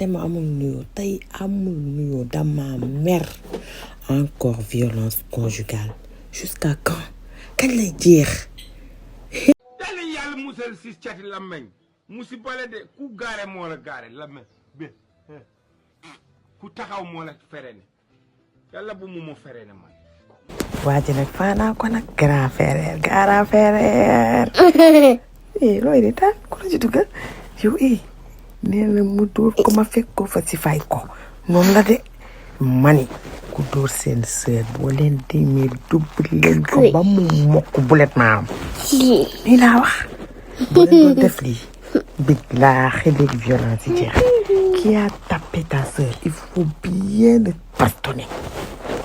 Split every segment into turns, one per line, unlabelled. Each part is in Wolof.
thème amul nuyoo tey amul nuyoo dama mer encore violence conjugale jusqu'à quand kañ lay jeex.
dali yàlla musal si cati lammeñ musi bale de ku gaare moo la gaare lammeñ bi ku taxaw moo la ferene yàlla bu mu ferene man.
waa ji nag faanaa ko nag grand frère looy di taal ku la ci dugal yow nee na mu dóor ko ma fekk ko fa si fay ko noonu la de mani ku dóor seen sœur boo leen demee dubbal leen ko ba mu mokk bulet maam lii laa wax boo leen doon def lii billaahi léegi violence yi jeex qui a tapé ta sœur il faut bien le bastonner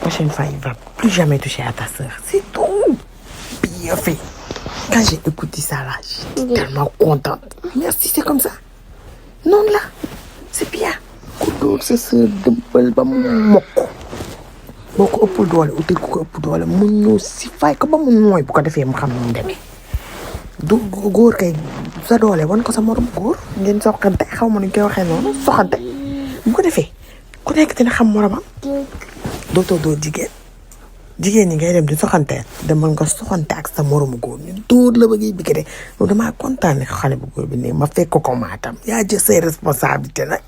prochaine fois il va plus jamais toucher à ta sœur c'est tout bien fait. Quand j'ai écouté ça là j'étais tellement contente. Merci, c'est comme ça. Non là c'est bien ku dóor sa sœur dëbbal ba mu mokk boo ko ëpp doole utal ku ko ëpp doole mu ñëw si fay ko ba mu nooy bu ko defee mu xam ne mu demee du góor kay sa doole wan ko sa morom góor ngeen soxante xaw ma nu ñu koy waxee noonu soxante bu ko defee ku nekk dina xam moromam dootoo dóor jigéen ñi ngay dem di soxante demal nga soxante ak sa moromu góor ñu dóor la ba ngay bigg de loolu damaa kontaan ne xale bu góor bi ne ma fekk ko maatam yaa jël say responsabilité nag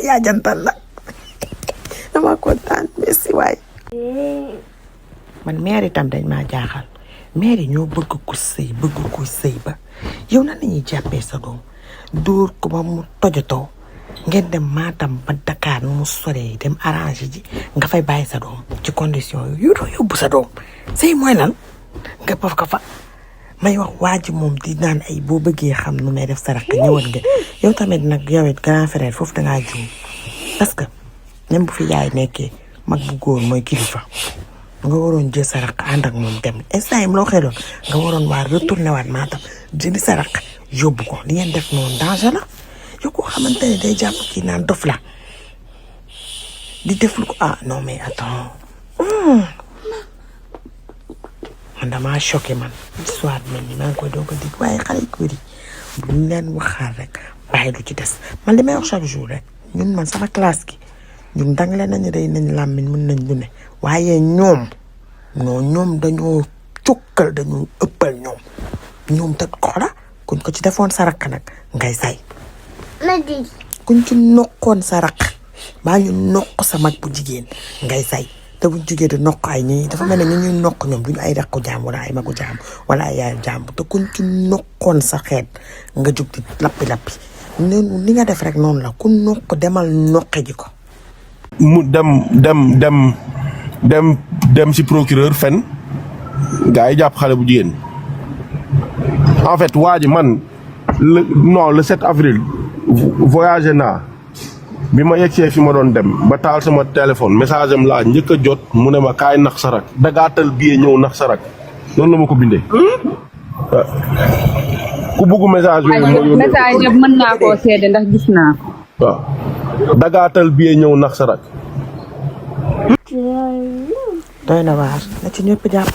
yaa jantal la damaa kontaan merci waay. man mère itam dañ maa jaaxal mère ñoo bëgg ku sëy ba yow nan la ñuy jàppee sa doom dóor ko ba mu tojotoo ngeen dem Matam ba Dakar nu mu soree dem arrangé ji nga fay bàyyi sa doom ci condition yu doo yóbbu sa doom sëy mooy lan nga bof ko fa may wax waa ji moom di naan ay boo bëggee xam nu may def sa rakk ñëwal nga yow tamit nag yow it grand frère foofu dangaa juum parce que même bu fi yaay nekkee mag bu góor mooy kilifa nga waroon jël sa rakk ànd ak moom dem instant yi mu loo xeloon nga waroon waa retourné waat Matam jëli sa rakk yóbbu ko li ngeen def noonu danger la. yow koo xamante ne day jàpp kii naan dof la di def lu ko non mais attends man damaa choqué man histoire bi mel ni maa ngi koy doog a dig waaye xale yu góor yi bu ñu leen waxaat rek bàyyi lu ci des man li may wax chaque jour rek ñun man sama classe gi ñun dangale nañu rey nañ làmmiñ mën nañ lu ne waaye ñoom dañoo cukkal dañoo ëppal ñoom te xoola kuñ ko ci defoon sa rakk nag ngay say kuñ ci nokkoon sa rakk baa ñu nokk sa mag bu jigéen ngay say te buñ jigéen di nokk ay ñii dafa mel ne ñu ñuy nokk ñoom duñu ay rakku jaam wala ay magu jaam wala ay yaayu jaam te kuñ ci nokkoon sa xeet nga jug di lappi noonu li nga def rek noonu la ku nokk demal noqe ji ko.
mu dem ci procureur fen gaa yi jàpp xale bu jigéen en fait waa ji man le 7 avril voyagé naa bi ma yegsee fi ma doon dem ba taal sama téléphone message am laa njëkk a jot mu ne ma kaay nax sarak dagaatal billet ñëw nax sarak noonu la ma ko bindee. ku bugg message yooyu
message yëpp mën naa koo seede ndax gis naa ko.
waaw dagaatal billet ñëw nax sarak.
doy na waar na ci ñëpp jàpp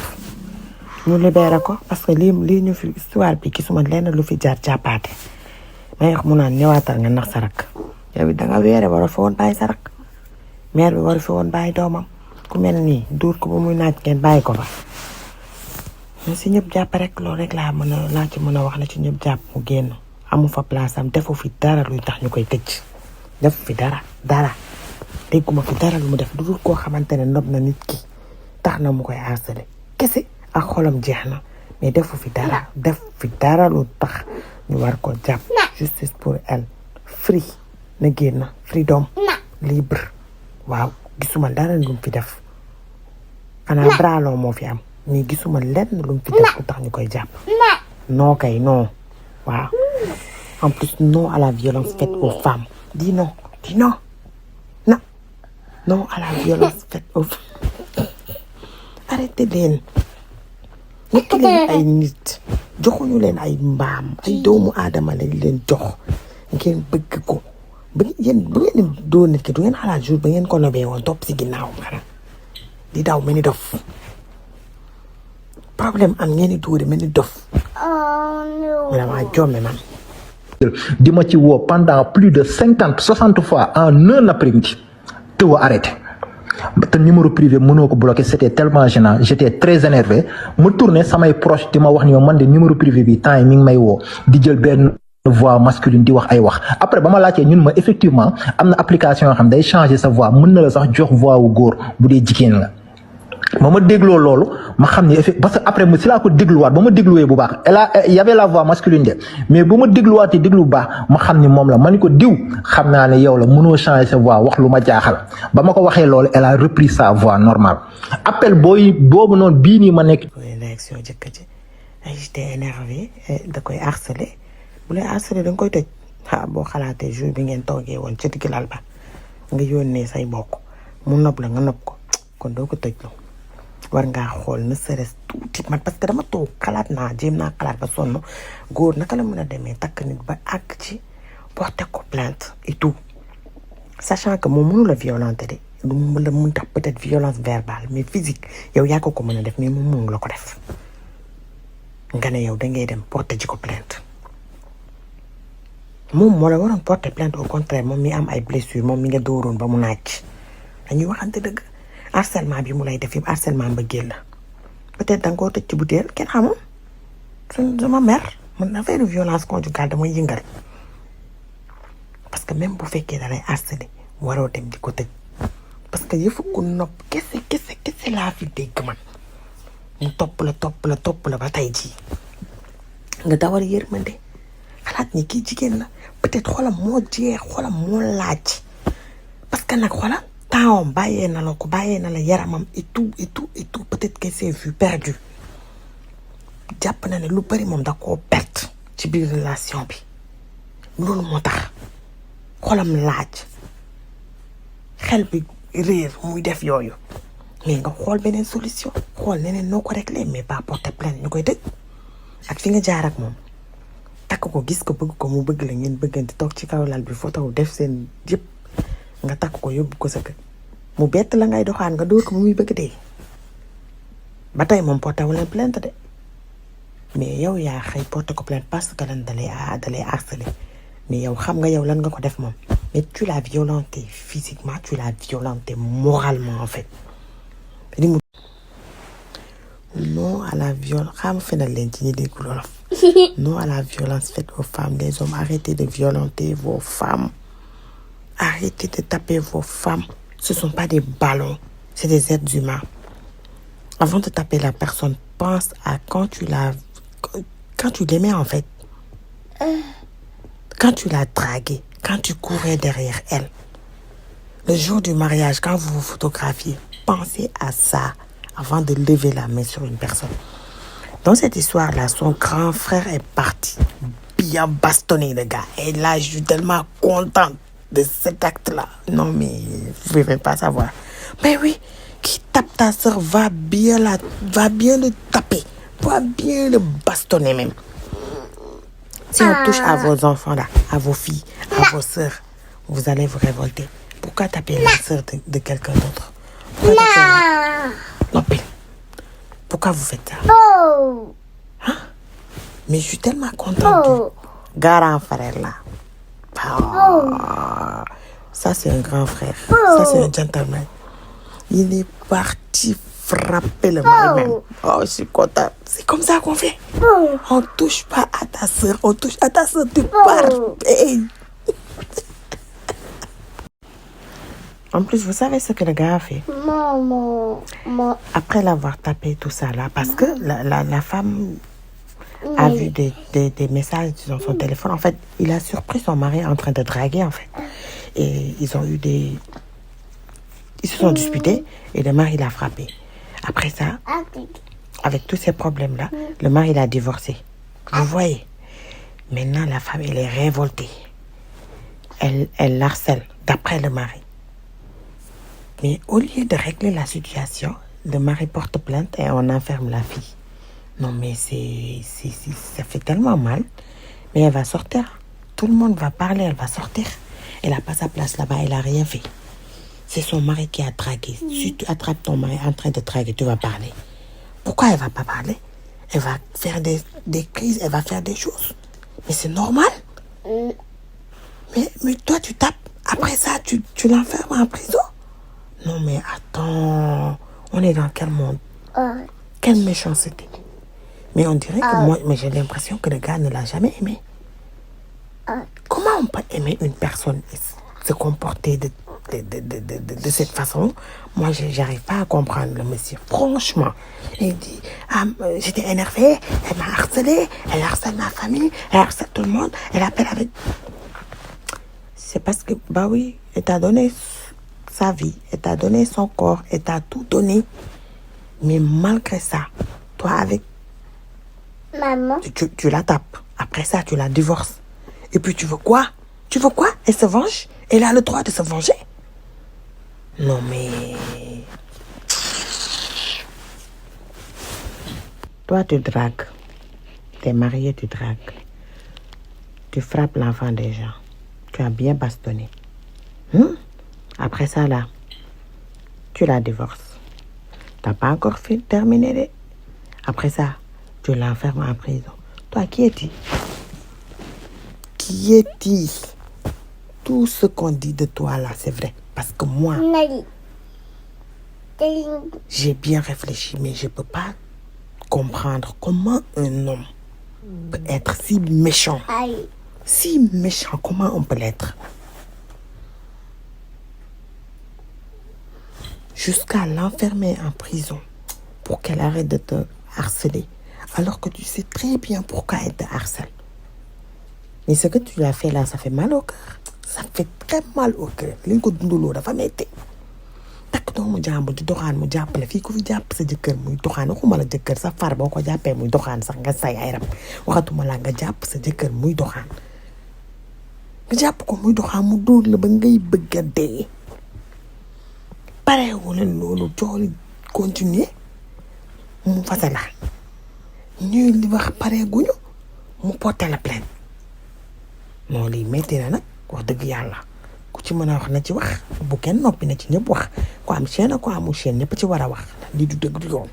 ñu libéré ko parce que lii ñu fi histoire bi gisuma lenn lu fi jaar jàppaate may wax mu naan ñëwaatal nga nax sa rakk yow it da nga weere war a fi woon bàyyi sa rakk mère bi war a fi woon bàyyi doomam ku mel nii dóor ko ba muy naaj ngeen bàyyi ko fa mais si ñëpp jàpp rek loolu rek laa ci mën a wax na ci ñëpp jàpp mu génn amu fa place am defu fi dara luy tax ñu koy tëj defu fi dara dégguma fi dara lu mu def du dul koo xamante ne nopp na nit ki tax na mu koy harcelé kese ak xolam jeex na mais defu fi dara lu tax ñu war ko jàpp justice pour elle free na génn freedom libre waaw gisuma dara lu mu fi def xanaa bralon moo fi am mais gisuma lenn lu mu fi def lu tax ñu koy jàpp non kay non waaw en plus non à la violence faite aux femmes dis non non à la violence faite aux femmes arrêtez leen nekk leen ay nit joxuñu leen ay mbaam ay doomu aadama lañ leen jox ngeen bëgg ko ba ngeen doo nit ki du ngeen xalaat jour ba ngeen ko nobee woon topp si ginnaaw xanaa di daw mel ni dof problème am ngeen di dóore mel ni dof vraiment jomme man
di ma ci woo pendant plus de 50-60 fois en un après-midi te woo arrêté te numéro privé mënoo ko bloqué c'était tellement gênant j'étais très énervé ma tourné samay proche di ma wax ni ma man de numéro privé bi temps yi mi ngi may woo di jël benn voix masculine di wax ay wax après ba ma laajtee ñun ma effectivement am na application yoo xam day changer sa voix mën na la sax jox voix wu góor bu dee jigéen la ma dégloo loolu ma xam ni parce que après si laa ko dégluwaat ba ma dégluwee bu baax il y avait la voix masculine de mais ba ma dégluwaatee déglu bu baax ma xam ni moom la ma ni ko diw xam naa ne yow la mënoo changer sa voix wax lu ma jaaxal ba ma ko waxee loolu elle a repris sa voix normale appel boobu noonu bii nii ma nekk.
réaction jëkkër ji ay j'étais énervé da koy harcelé bu lay harcelé da nga koy tëj boo xalaatee jour bi ngeen toogee woon ca digg lal ba nga yónnee say mbokk mu nopp la nga nopp ko kon doo ko tëj loo war ngaa xool ne serait-ce tuuti man parce que dama toog xalaat naa jéem naa xalaat ba sonn góor naka la mën a demee takk nit ba àgg ci porter ko plainte et tout sachant que moom mënu la violenter de lu la mun tax peut-être violence verbale mais physique yow yaa ko mën a def mais moom mënu la ko def nga ne yow da ngay dem porter ji ko plainte moom moo la waroon porter plainte au contraire moom mi am ay blessures moom mi nga dóoroon ba mu naaj dañuy waxante dëgg. harcèlement bi mu lay def yëpp harcèlement mbëggeel la peut-être da nga koo tëj ci butéel kenn xamul sama mère man affaire violence conjugale damay yëngal parce que même bu fekkee da lay harcelé waroo dem di ko tëj parce que yëfu ku nopp kese laa fi dégg man mu topp la ba tey jii nga dawal yërmande xalaat ni kii jigéen la peut-être xolam moo jeex xolam moo laaj parce que nag xolam temps bàyyee na la yaramam et tout peut-être que c'est vu perdu jàpp na ne lu bari moom da koo perte ci biir relation bi loolu moo tax xolam laaj xel bi réer muy def yooyu mais nga xool beneen solution xool neneen noo ko régler mais pas porter plainte ñu koy tëj ak fi nga jaar ak moom takk ko gis ko bëgg ko mu bëgg la ngeen bëggante toog ci kaw lal bi photo def seen yëpp nga takk ko yóbbu ko sa kër mu bett la ngay doxaan nga dóor ko mu muy bëgg dee ba tey moom porté wu leen plainte de mais yow yaa xëy porté ko plainte parce que lan dalay harcelé mais yow xam nga yow lan nga ko def moom mais tu l'as violenté physiquement tu l'as violenté moralement en fait non à la violence xam fenal leen ci ñi dégg wolof non à la violence faite aux femmes les hommes arrêtez de violenter vos femmes. Arrêtez de taper vos femmes. Ce ne sont pas des ballons. C'est des êtres humains. Avant de taper la personne, pense à quand tu l'aimais en fait. Quand tu l'as draguée. Quand tu courais derrière elle. Le jour du mariage, quand vous vous photographiez, pensez à ça avant de lever la main sur une personne. Dans cette histoire-là, son grand frère est parti. Bien bastonné, le gars. Et là, je suis tellement contente de cet acte-là. Non, mais vous ne pouvez pas savoir. Mais oui, qui tape ta soeur va bien le taper. Va bien le bastonner même. Si on touche à vos enfants là, à vos filles, à vos sœurs, vous allez vous révolter. Pourquoi taper la sœur de quelqu'un d'autre? Non, mais pourquoi vous faites ça? Hein? Mais je suis tellement contente. Garant frère là. Ça c'est un grand frère. Ça c'est un gentleman. Il est parti frapper le mari même. Oh, je suis contente. C'est comme ça qu'on fait. On touche pas à ta soeur. On touche à ta soeur, tu pars. Hey. En plus, vous savez ce que le gars a fait? Après l'avoir tapé tout ça là, parce que la femme a vu des messages sur son téléphone. En fait, il a surpris son mari en train de draguer, en fait. Et ils se sont disputés et le mari l'a frappé. Après ça, avec tous ces problèmes-là, le mari l'a divorcé. Vous voyez? Maintenant, la femme, elle est révoltée. Elle harcèle, d'après le mari. Mais au lieu de régler la situation, le mari porte plainte et on enferme la fille. Non, mais ça fait tellement mal. Mais elle va sortir. Tout le monde va parler, elle va sortir. Elle n'a pas sa place là-bas, elle n'a rien fait. C'est son mari qui a dragué. Si tu attrapes ton mari en train de draguer, tu vas parler. Pourquoi elle ne va pas parler? Elle va faire des crises, elle va faire des choses. Mais c'est normal. Mais toi, tu tapes. Après ça, tu l'enfermes en prison. Non, mais attends. On est dans quel monde? Quelle méchanceté. Mais on dirait que moi, mais j'ai l'impression que le gars ne l'a jamais aimé. Comment on peut aimer une personne et se comporter de cette façon? Moi, j'arrive pas à comprendre le monsieur. Franchement. Il dit, j'étais énervée, elle m'a harcelé, elle harcèle ma famille, elle harcèle tout le monde, elle appelle avec... C'est parce que, bah oui, elle t'a donné sa vie, elle t'a donné son corps, elle t'a tout donné. Mais malgré ça, toi avec...
Maman.
Tu la tapes. Après ça, tu la divorces. Et puis tu veux quoi? Tu veux quoi? Elle se venge? Elle a le droit de se venger? Non mais... Toi, tu dragues. T'es marié, tu dragues. Tu frappes l'enfant des gens. Tu as bien bastonné. Après ça, là, tu la divorces. T'as pas encore terminé. Après ça, tu l'enfermes en prison. Toi, qui es-tu? Qui es-tu? Tout ce qu'on dit de toi, là, c'est vrai. Parce que moi, j'ai bien réfléchi, mais je peux pas comprendre comment un homme peut être si méchant. Si méchant, comment on peut l'être? Jusqu'à l'enfermer en prison pour qu'elle arrête de te harceler, alors que tu sais très bien pourquoi elle te harcèle. Mais ce que tu l'as fait là, ça fait mal au cœur. Ça fait très mal au cœur. li nga ko dundaloo dafa metti. takk doomu jàmbur di doxaan mu jàppale fii ku fi jàpp sa jëkkër muy doxaan waxuma la jëkkër sa far boo ko jàppee muy doxaan sax nga say ay rab waxatuma la nga jàpp sa jëkkër muy doxaan nga jàpp ko muy doxaan mu dóor la ba ngay bëgg a dee pareewu leen loolu jooli continuer mu fase la ñuy li wax pareeguñu mu porté la plainte non lii metti na nag wax dëgg yàlla ku ci mën a wax na ci wax bu kenn noppi na ci ñëpp wax ko am chaîne ko amul chaîne ñëpp ci war a wax lii du dëgg du yoon